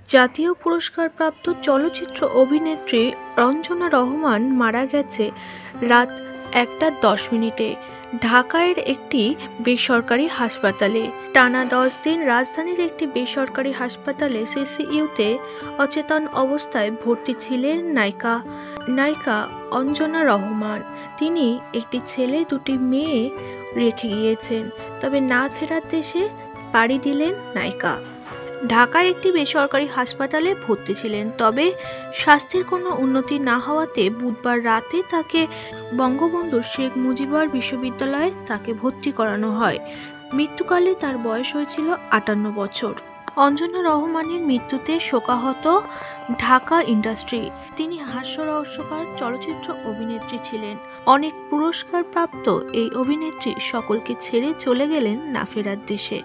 জাতীয় পুরস্কারপ্রাপ্ত চলচ্চিত্র অভিনেত্রী রঞ্জনা রহমান মারা গেছে রাত 1:10 ঢাকার একটি বেসরকারি হাসপাতালে। টানা 10 দিন রাজধানীর একটি বেসরকারি হাসপাতালে সিসিইউতে অচেতন অবস্থায় ভর্তি ছিলেন নায়িকা অঞ্জনা রহমান। তিনি একটি ছেলে, দুটি মেয়ে রেখে গিয়েছেন, তবে না ফেরার দেশে পাড়ি দিলেন নায়িকা। ঢাকার একটি বেসরকারি হাসপাতালে ভর্তি ছিলেন, তবে স্বাস্থ্যের কোনো উন্নতি না হওয়াতে বুধবার রাতে তাকে বঙ্গবন্ধু শেখ মুজিবুর বিশ্ববিদ্যালয়ে ভর্তি করানো হয়। মৃত্যুকালে তার বয়স হয়েছিল 58 বছর। অঞ্জনা রহমানের মৃত্যুতে শোকাহত ঢাকা ইন্ডাস্ট্রি। তিনি হাস্যরহস্যকার চলচ্চিত্র অভিনেত্রী ছিলেন। অনেক পুরস্কার প্রাপ্ত এই অভিনেত্রী সকলকে ছেড়ে চলে গেলেন না ফেরার দেশে।